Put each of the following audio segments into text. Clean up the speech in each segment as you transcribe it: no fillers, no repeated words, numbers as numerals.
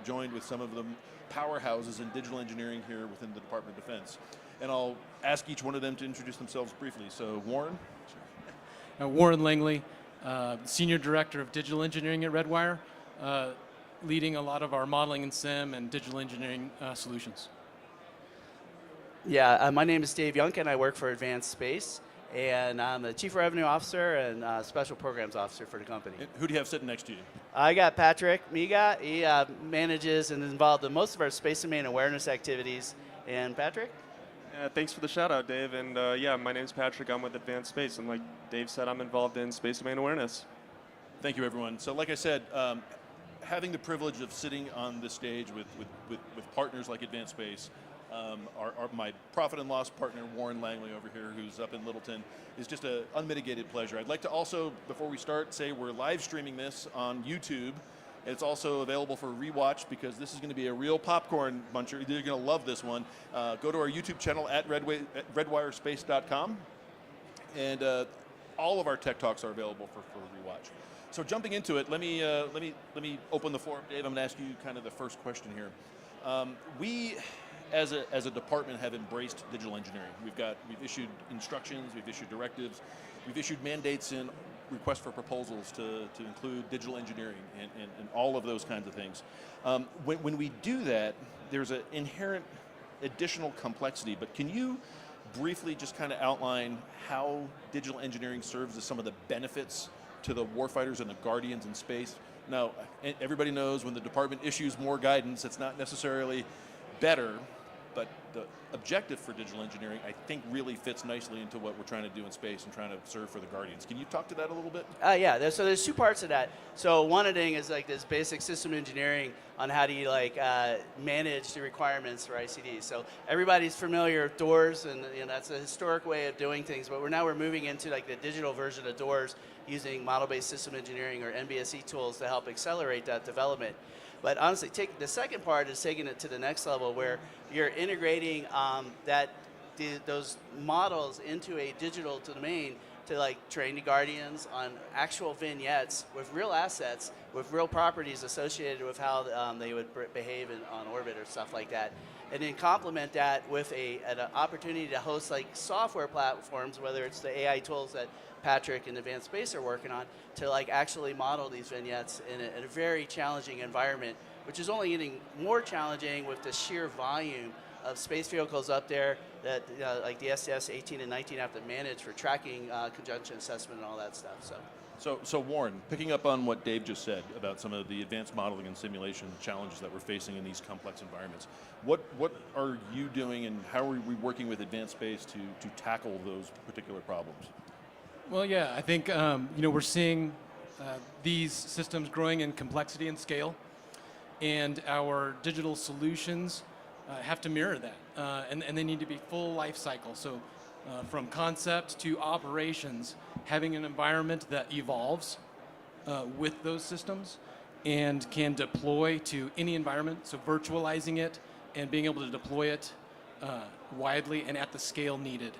joined with some of the powerhouses in digital engineering here within the Department of Defense. And I'll ask each one of them to introduce themselves briefly. So Warren? Warren Langley, Senior Director of Digital Engineering at Redwire, leading a lot of our modeling and sim and digital engineering solutions. Yeah, my name is Dave Jungkind. I work for Advanced Space, and I'm the Chief Revenue Officer and Special Programs Officer for the company. And who do you have sitting next to you? I got Patrick Miga. He manages and is involved in most of our space domain awareness activities. And Patrick? Thanks for the shout out, Dave. And yeah, my name's Patrick. I'm with Advanced Space. And like Dave said, I'm involved in space domain awareness. Thank you, everyone. So like I said, having the privilege of sitting on this stage with partners like Advanced Space, my profit and loss partner, Warren Langley over here, who's up in Littleton, is just an unmitigated pleasure. I'd like to also, before we start, say we're live streaming this on YouTube. It's also available for rewatch because this is going to be a real popcorn muncher. You're going to love this one. Go to our YouTube channel at redwirespace.com, and all of our tech talks are available for rewatch. So jumping into it, let me open the floor. Dave, I'm going to ask you kind of the first question here. We, as a department, have embraced digital engineering. We've issued instructions, we've issued directives, we've issued mandates and requests for proposals to include digital engineering and all of those kinds of things. When we do that, there's an inherent additional complexity, but can you briefly just kind of outline how digital engineering serves as some of the benefits to the warfighters and the guardians in space? Now, everybody knows when the department issues more guidance, it's not necessarily better, but the objective for digital engineering, I think, really fits nicely into what we're trying to do in space and trying to serve for the Guardians. Can you talk to that a little bit? Yeah, so there's two parts of that. So one of the things is like this basic system engineering on how do you manage the requirements for ICDs. So everybody's familiar with doors, and that's a historic way of doing things, but we're moving into like the digital version of doors using model-based system engineering or NBSE tools to help accelerate that development. But honestly, the second part is taking it to the next level where you're integrating those models into a digital domain to train the Guardians on actual vignettes with real assets, with real properties associated with how they would behave on orbit or stuff like that. And then complement that with an opportunity to host software platforms, whether it's the AI tools that Patrick and Advanced Space are working on, to actually model these vignettes in a very challenging environment, which is only getting more challenging with the sheer volume of space vehicles up there that like the STS 18 and 19 have to manage for tracking, conjunction assessment, and all that stuff. So Warren, picking up on what Dave just said about some of the advanced modeling and simulation challenges that we're facing in these complex environments, what are you doing and how are we working with Advanced Space to tackle those particular problems? Well, yeah, I think we're seeing these systems growing in complexity and scale, and our digital solutions have to mirror that, and they need to be full life cycle. So from concept to operations, having an environment that evolves with those systems and can deploy to any environment, so virtualizing it and being able to deploy it widely and at the scale needed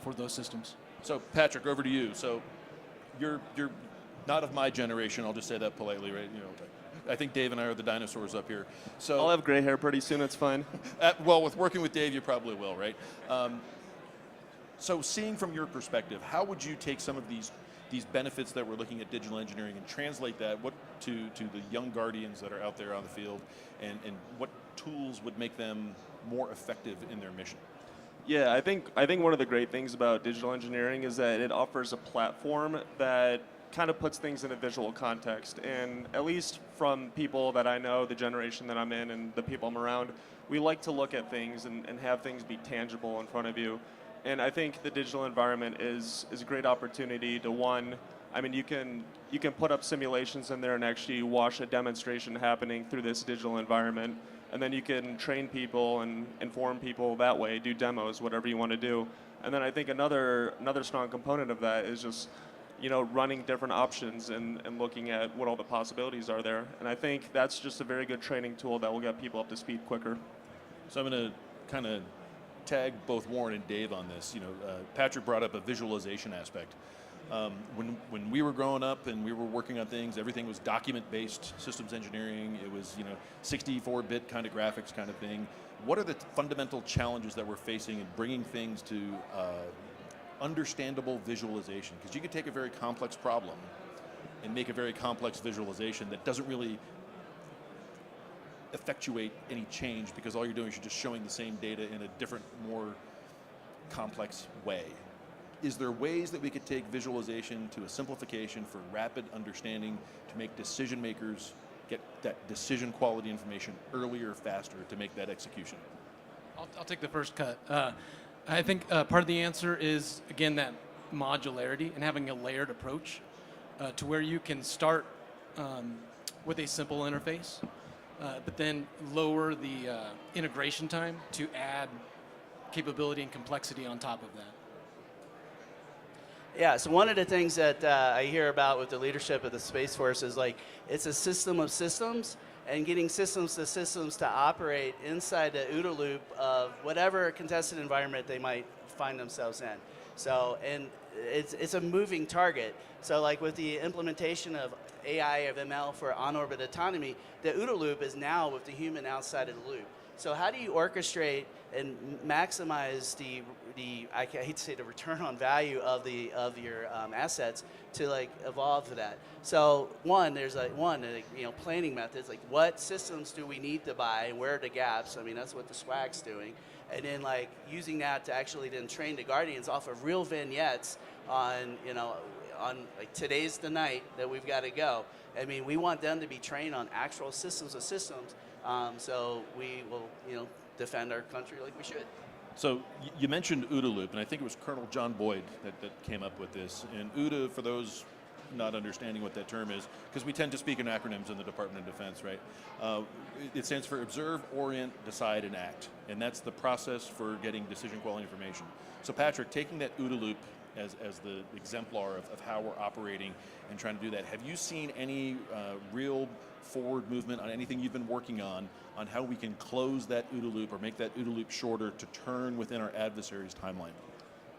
for those systems. So Patrick, over to you. So you're not of my generation, I'll just say that politely, right? I think Dave and I are the dinosaurs up here. So I'll have gray hair pretty soon, it's fine. Well, with working with Dave, you probably will, right? So seeing from your perspective, how would you take some of these benefits that we're looking at digital engineering and translate that to the young Guardians that are out there on the field, and what tools would make them more effective in their mission? Yeah, I think one of the great things about digital engineering is that it offers a platform that kind of puts things in a visual context. And at least from people that I know, the generation that I'm in and the people I'm around, we like to look at things and have things be tangible in front of you. And I think the digital environment is a great opportunity to, one, I mean, you can put up simulations in there and actually watch a demonstration happening through this digital environment. And then you can train people and inform people that way, do demos, whatever you want to do. And then I think another strong component of that is just, running different options and looking at what all the possibilities are there. And I think that's just a very good training tool that will get people up to speed quicker. So I'm going to kind of tag both Warren and Dave on this. Patrick brought up a visualization aspect. When we were growing up and we were working on things, everything was document-based systems engineering. It was 64-bit kind of graphics kind of thing. What are the fundamental challenges that we're facing in bringing things to understandable visualization? Because you could take a very complex problem and make a very complex visualization that doesn't really effectuate any change, because all you're doing is you're just showing the same data in a different, more complex way. Is there ways that we could take visualization to a simplification for rapid understanding to make decision makers get that decision quality information earlier, faster, to make that execution? I'll take the first cut. I think part of the answer is, again, that modularity and having a layered approach to where you can start with a simple interface, but then lower the integration time to add capability and complexity on top of that. Yeah, so one of the things that I hear about with the leadership of the Space Force is like, it's a system of systems, and getting systems to operate inside the OODA loop of whatever contested environment they might find themselves in. So, and it's a moving target. So like with the implementation of AI, of ML for on-orbit autonomy, the OODA loop is now with the human outside of the loop. So how do you orchestrate and maximize the I hate to say the return on value of your assets to like evolve to that? So there's planning methods, like what systems do we need to buy and where are the gaps? I mean, that's what the SWAG's doing. And then like using that to actually then train the Guardians off of real vignettes on like today's the night that we've got to go. I mean, we want them to be trained on actual systems of systems, so we will defend our country like we should. So you mentioned OODA loop, and I think it was Colonel John Boyd that came up with this. And OODA, for those not understanding what that term is, because we tend to speak in acronyms in the Department of Defense, right? It stands for Observe, Orient, Decide, and Act. And that's the process for getting decision quality information. So Patrick, taking that OODA loop as the exemplar of how we're operating and trying to do that, have you seen any real forward movement on anything you've been working on how we can close that OODA loop or make that OODA loop shorter to turn within our adversary's timeline?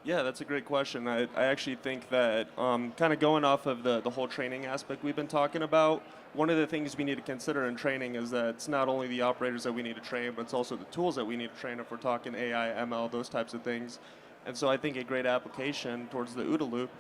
Yeah, that's a great question. I actually think that kind of going off of the whole training aspect we've been talking about, one of the things we need to consider in training is that it's not only the operators that we need to train, but it's also the tools that we need to train if we're talking AI, ML, those types of things. And so I think a great application towards the OODA loop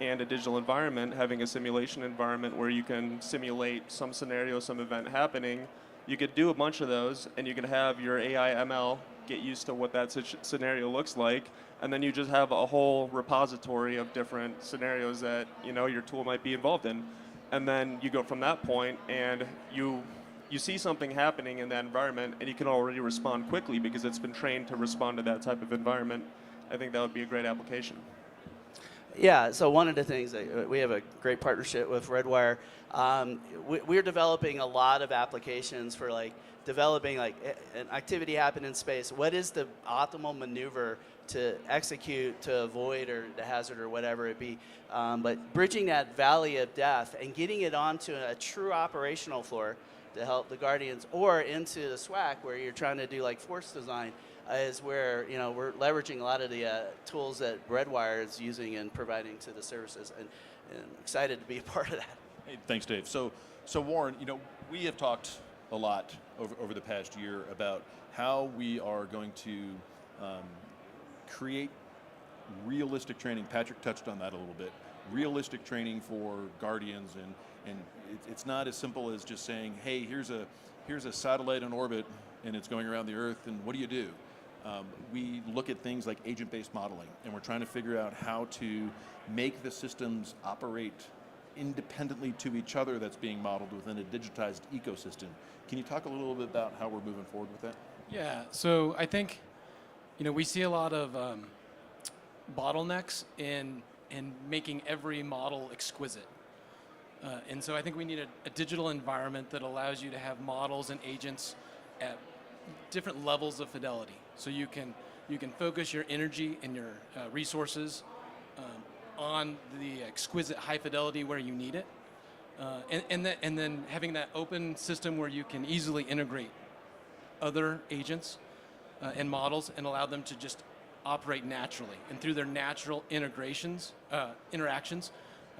and a digital environment, having a simulation environment where you can simulate some scenario, some event happening, you could do a bunch of those, and you could have your AI, ML get used to what that scenario looks like, and then you just have a whole repository of different scenarios that your tool might be involved in. And then you go from that point, and you see something happening in that environment, and you can already respond quickly because it's been trained to respond to that type of environment. I think that would be a great application. Yeah, so one of the things that we have a great partnership with Redwire. We're developing a lot of applications for like developing like an activity happen in space. What is the optimal maneuver to execute to avoid or the hazard or whatever it be? But bridging that valley of death and getting it onto a true operational floor to help the Guardians, or into the SWAC where you're trying to do like force design, is where we're leveraging a lot of the tools that Redwire is using and providing to the services, and excited to be a part of that. Hey, thanks, Dave. So Warren, we have talked a lot over the past year about how we are going to create realistic training. Patrick touched on that a little bit. Realistic training for Guardians, and it's not as simple as just saying, hey, here's a satellite in orbit and it's going around the Earth, and what do you do? We look at things like agent-based modeling, and we're trying to figure out how to make the systems operate independently to each other that's being modeled within a digitized ecosystem. Can you talk a little bit about how we're moving forward with that? Yeah, so I think we see a lot of bottlenecks in making every model exquisite. And so I think we need a digital environment that allows you to have models and agents at different levels of fidelity. So you can focus your energy and your resources on the exquisite high fidelity where you need it, and then having that open system where you can easily integrate other agents and models and allow them to just operate naturally. And through their natural interactions,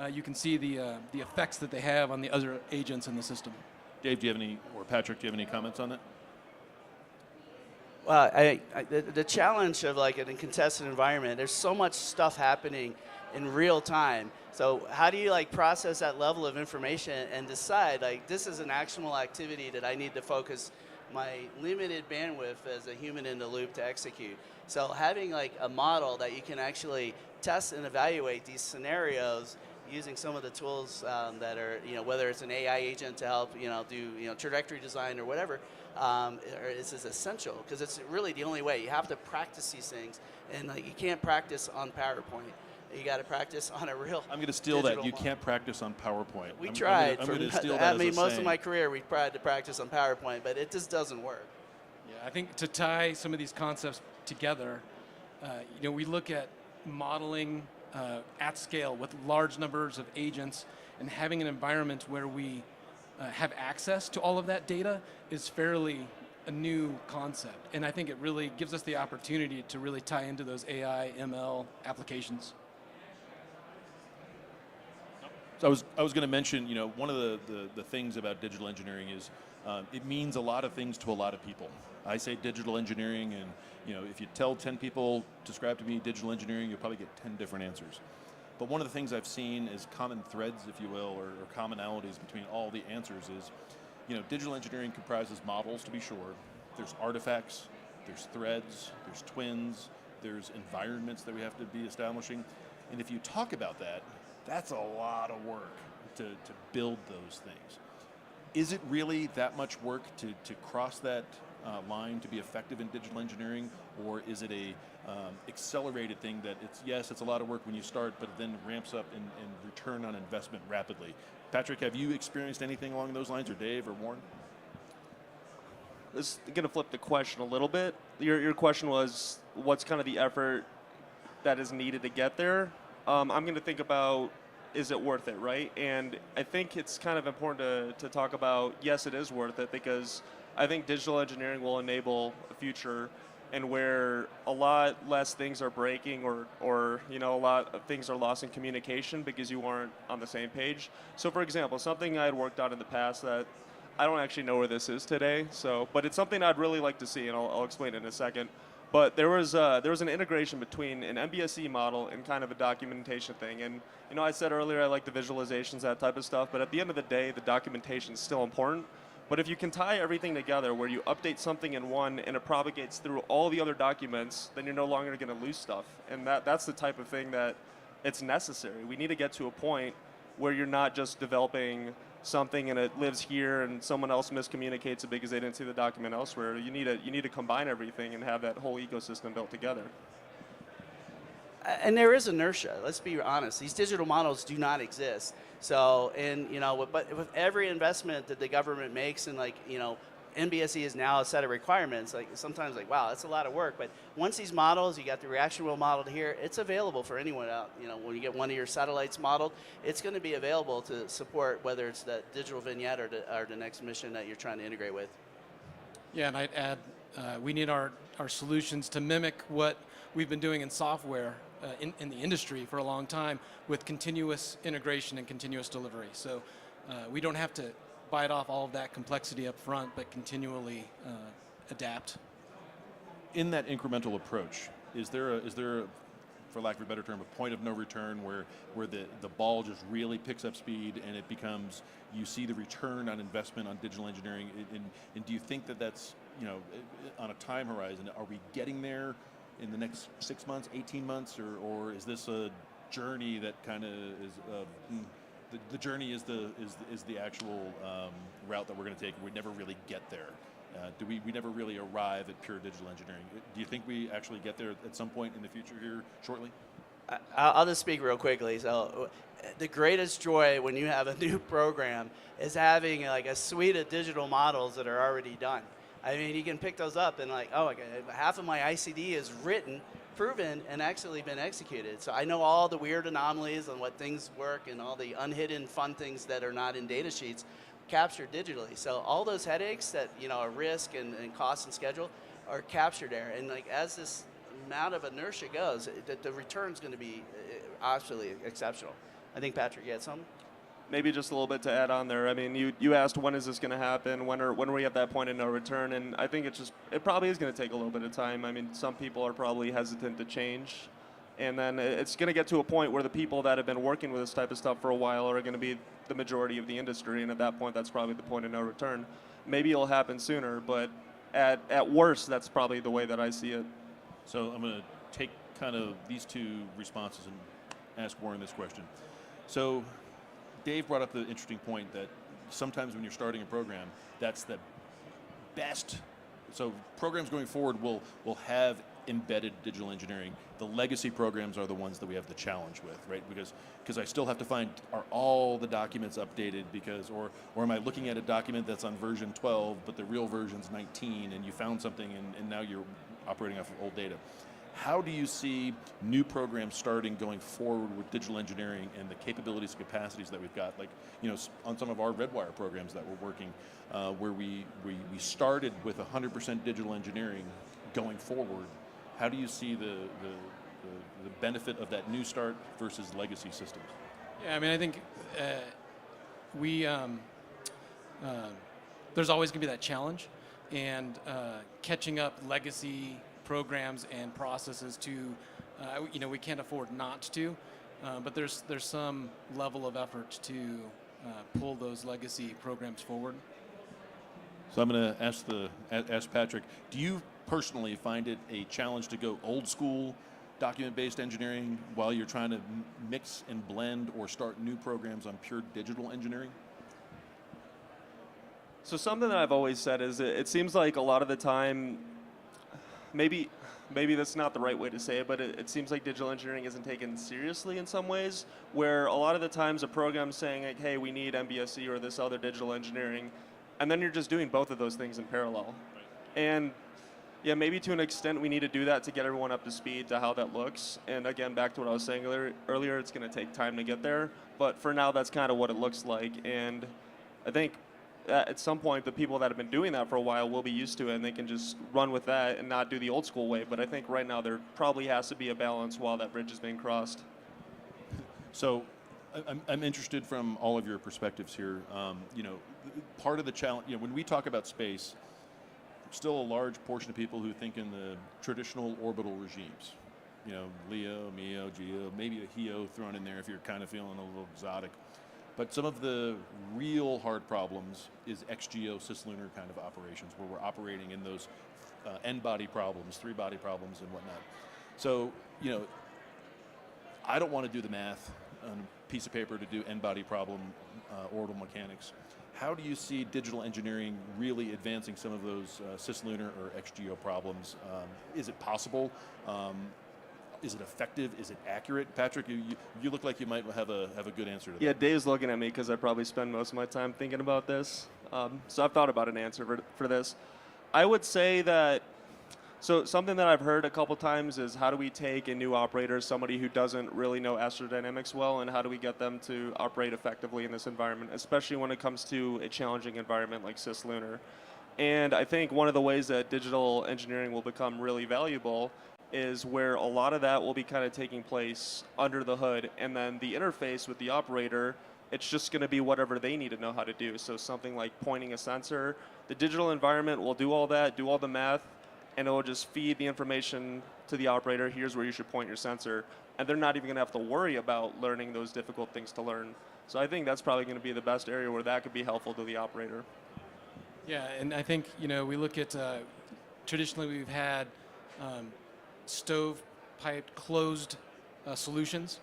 you can see the effects that they have on the other agents in the system. Dave, do you have any, or Patrick, do you have any comments on that? Well, the challenge of like in a contested environment, there's so much stuff happening in real time. So how do you like process that level of information and decide like this is an actionable activity that I need to focus my limited bandwidth as a human in the loop to execute? So having like a model that you can actually test and evaluate these scenarios using some of the tools that are, whether it's an AI agent to help, do, trajectory design or whatever, is essential because it's really the only way. You have to practice these things, and like you can't practice on PowerPoint. You got to practice on a real. I'm going to steal that. You can't practice on PowerPoint. We tried. I'm going to steal that. Most of my career, we tried to practice on PowerPoint, but it just doesn't work. Yeah, I think to tie some of these concepts together, we look at modeling at scale with large numbers of agents, and having an environment where we have access to all of that data is fairly a new concept. And I think it really gives us the opportunity to really tie into those AI, ML applications. So I was going to mention, one of the things about digital engineering is it means a lot of things to a lot of people. I say digital engineering, and if you tell 10 people, describe to me digital engineering, you'll probably get 10 different answers. But one of the things I've seen as common threads, if you will, or commonalities between all the answers is, digital engineering comprises models, to be sure. There's artifacts, there's threads, there's twins, there's environments that we have to be establishing. And if you talk about that, that's a lot of work to build those things. Is it really that much work to cross that line to be effective in digital engineering, or is it a accelerated thing that it's a lot of work when you start, but it then ramps up and return on investment rapidly? Patrick, have you experienced anything along those lines, or Dave, or Warren? This is going to flip the question a little bit. Your question was, what's kind of the effort that is needed to get there? I'm going to think about, is it worth it, right? And I think it's kind of important to talk about, yes, it is worth it, because I think digital engineering will enable a future and where a lot less things are breaking or a lot of things are lost in communication because you aren't on the same page. So for example, something I had worked on in the past that I don't actually know where this is today, but it's something I'd really like to see, and I'll explain it in a second. But there was an integration between an MBSE model and kind of a documentation thing. And I said earlier I like the visualizations, that type of stuff, but at the end of the day, the documentation is still important. But if you can tie everything together where you update something in one and it propagates through all the other documents, then you're no longer going to lose stuff. And that's the type of thing that it's necessary. We need to get to a point where you're not just developing something and it lives here and someone else miscommunicates it because they didn't see the document elsewhere. You need to combine everything and have that whole ecosystem built together. And there is inertia. Let's be honest. These digital models do not exist. So, but with every investment that the government makes, and NBSE is now a set of requirements. Like sometimes, wow, that's a lot of work. But once these models, you got the reaction wheel modeled here. It's available for anyone out. When you get one of your satellites modeled, it's going to be available to support whether it's the digital vignette or the next mission that you're trying to integrate with. Yeah, and I'd add, we need our solutions to mimic what we've been doing in software in the industry for a long time with continuous integration and continuous delivery. So we don't have to bite off all of that complexity up front, but continually adapt. In that incremental approach, is there, for lack of a better term, a point of no return where the ball just really picks up speed and it becomes, you see the return on investment on digital engineering, and do you think that's, on a time horizon, are we getting there in the next 6 months, 18 months, or is this a journey that kind of is, the journey is the actual route that we're going to take, and we never really get there? We never really arrive at pure digital engineering? Do you think we actually get there at some point in the future here shortly? I'll just speak real quickly. So the greatest joy when you have a new program is having a suite of digital models that are already done. I mean, you can pick those up and half of my ICD is written, proven, and actually been executed. So I know all the weird anomalies on what things work and all the unhidden fun things that are not in data sheets captured digitally. So all those headaches that, are risk and cost and schedule are captured there. And as this amount of inertia goes, the return's going to be absolutely exceptional. I think Patrick, you had something? Maybe just a little bit to add on there. I mean, you asked when is this going to happen? When are we at that point of no return? And I think it probably is going to take a little bit of time. I mean, some people are probably hesitant to change, and then it's going to get to a point where the people that have been working with this type of stuff for a while are going to be the majority of the industry, and at that point, that's probably the point of no return. Maybe it'll happen sooner, but at worst, that's probably the way that I see it. So I'm going to take kind of these two responses and ask Warren this question. So Dave brought up the interesting point that sometimes when you're starting a program, that's the best. So programs going forward will have embedded digital engineering. The legacy programs are the ones that we have the challenge with, right? Because I still have to find, are all the documents updated or am I looking at a document that's on version 12, but the real version's 19, and you found something and now you're operating off of old data. How do you see new programs starting going forward with digital engineering and the capabilities and capacities that we've got? Like, on some of our Redwire programs that we're working, where we started with 100% digital engineering going forward. How do you see the benefit of that new start versus legacy systems? Yeah, I mean, I think there's always going to be that challenge, and catching up legacy programs and processes to, we can't afford not to, but there's some level of effort to pull those legacy programs forward. So I'm going to ask Patrick, do you personally find it a challenge to go old school document-based engineering while you're trying to mix and blend or start new programs on pure digital engineering? So something that I've always said is it seems like a lot of the time, maybe that's not the right way to say it, but it seems like digital engineering isn't taken seriously in some ways, where a lot of the times a program's saying, like, hey, we need MBSE or this other digital engineering, and then you're just doing both of those things in parallel. And yeah, maybe to an extent we need to do that to get everyone up to speed to how that looks. And again, back to what I was saying earlier, it's going to take time to get there. But for now, that's kind of what it looks like. And I think at some point, the people that have been doing that for a while will be used to it, and they can just run with that and not do the old school way. But I think right now there probably has to be a balance while that bridge is being crossed. So I'm interested from all of your perspectives here. Part of the challenge, when we talk about space, still a large portion of people who think in the traditional orbital regimes. LEO, MEO, GEO, maybe a HEO thrown in there if you're kind of feeling a little exotic. But some of the real hard problems is XGO, cislunar kind of operations, where we're operating in those N-body problems, 3-body problems, and whatnot. So, I don't want to do the math on a piece of paper to do N-body problem orbital mechanics. How do you see digital engineering really advancing some of those cislunar or XGO problems? Is it possible? Is it effective? Is it accurate? Patrick, you look like you might have a good answer to that. Yeah, Dave's looking at me because I probably spend most of my time thinking about this. So I've thought about an answer for this. I would say that, so something that I've heard a couple times is how do we take a new operator, somebody who doesn't really know astrodynamics well, and how do we get them to operate effectively in this environment, especially when it comes to a challenging environment like cislunar. And I think one of the ways that digital engineering will become really valuable is where a lot of that will be kind of taking place under the hood, and then the interface with the operator, it's just going to be whatever they need to know how to do. So something like pointing a sensor, the digital environment will do all that, do all the math, and it will just feed the information to the operator. Here's where you should point your sensor, and they're not even going to have to worry about learning those difficult things to learn. So I think that's probably going to be the best area where that could be helpful to the operator. Yeah, and I think we look at traditionally we've had stove-piped closed solutions,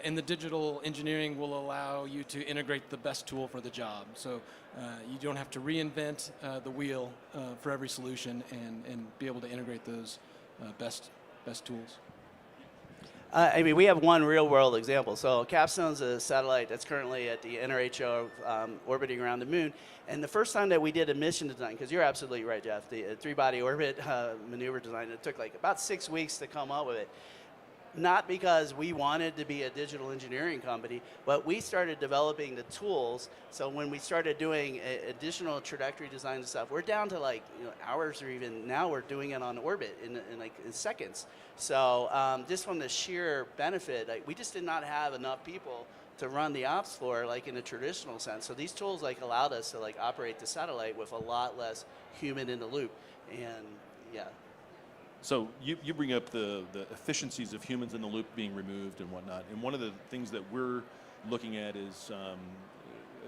and the digital engineering will allow you to integrate the best tool for the job. So you don't have to reinvent the wheel for every solution, and be able to integrate those best tools. We have one real-world example. So Capstone's a satellite that's currently at the NRHO orbiting around the moon. And the first time that we did a mission design, because you're absolutely right, Jeff, the 3-body orbit maneuver design, it took like about 6 weeks to come up with it. Not because we wanted to be a digital engineering company, but we started developing the tools. So when we started doing additional trajectory design and stuff, we're down to hours, or even now we're doing it on orbit in seconds. So just from the sheer benefit, we just did not have enough people to run the ops floor like in a traditional sense. So these tools like allowed us to like operate the satellite with a lot less human in the loop. And yeah. So you bring up the efficiencies of humans in the loop being removed and whatnot. And one of the things that we're looking at is,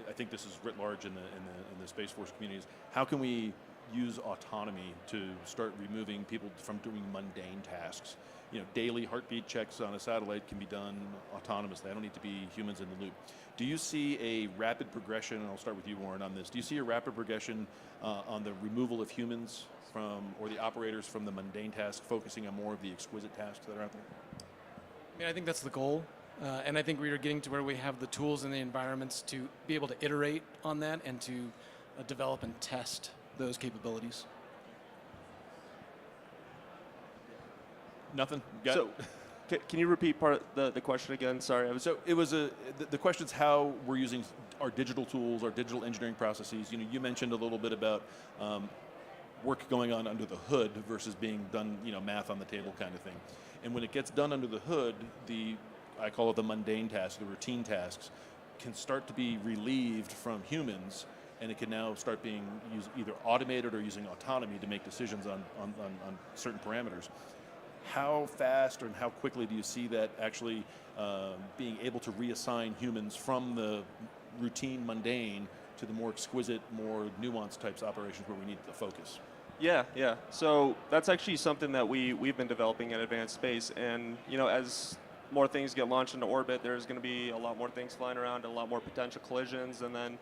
I think this is writ large in the Space Force community, is how can we use autonomy to start removing people from doing mundane tasks? You know, daily heartbeat checks on a satellite can be done autonomously. They don't need to be humans in the loop. Do you see a rapid progression, and I'll start with you, Warren, on this. Do you see a rapid progression on the removal of humans from, or the operators from the mundane tasks, focusing on more of the exquisite tasks that are out there? I mean, I think that's the goal. And I think we are getting to where we have the tools and the environments to be able to iterate on that and to develop and test those capabilities. Nothing? Got So, can you repeat part of the question again? Sorry, So it was the question's how we're using our digital tools, our digital engineering processes. You know, you mentioned a little bit about work going on under the hood versus being done, you know, math on the table kind of thing. And when it gets done under the hood, I call it the mundane tasks, the routine tasks, can start to be relieved from humans, and it can now start being used either automated or using autonomy to make decisions on certain parameters. How fast and how quickly do you see that actually being able to reassign humans from the routine, mundane, to the more exquisite, more nuanced types of operations where we need the focus? Yeah. So that's actually something that we've been developing at Advanced Space, and you know, as more things get launched into orbit, there's going to be a lot more things flying around, a lot more potential collisions, and then,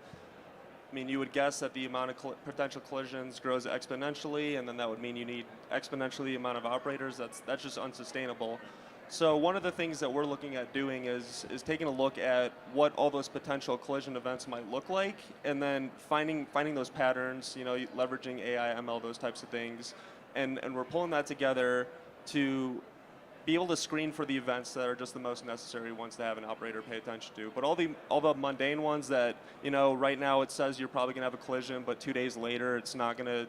I mean, you would guess that the amount of potential collisions grows exponentially, and then that would mean you need exponentially the amount of operators. That's just unsustainable. So one of the things that we're looking at doing is taking a look at what all those potential collision events might look like, and then finding those patterns, you know, leveraging AI, ML, those types of things, and we're pulling that together to be able to screen for the events that are just the most necessary ones to have an operator pay attention to. But all the mundane ones that, you know, right now it says you're probably gonna have a collision, but 2 days later it's not gonna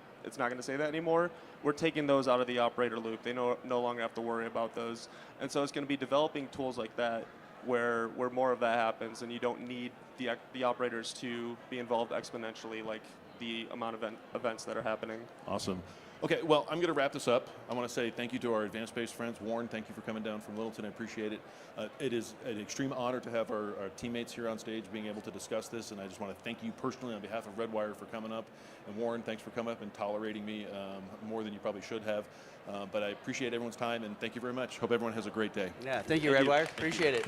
say that anymore. We're taking those out of the operator loop. They no longer have to worry about those. And so it's gonna be developing tools like that where more of that happens, and you don't need the operators to be involved exponentially like the amount of events that are happening. Awesome. Okay, well, I'm going to wrap this up. I want to say thank you to our Advanced Space friends. Warren, thank you for coming down from Littleton. I appreciate it. It is an extreme honor to have our teammates here on stage being able to discuss this, and I just want to thank you personally on behalf of Redwire for coming up. And Warren, thanks for coming up and tolerating me more than you probably should have. But I appreciate everyone's time, and thank you very much. Hope everyone has a great day. Yeah, thank you, Redwire. Appreciate it.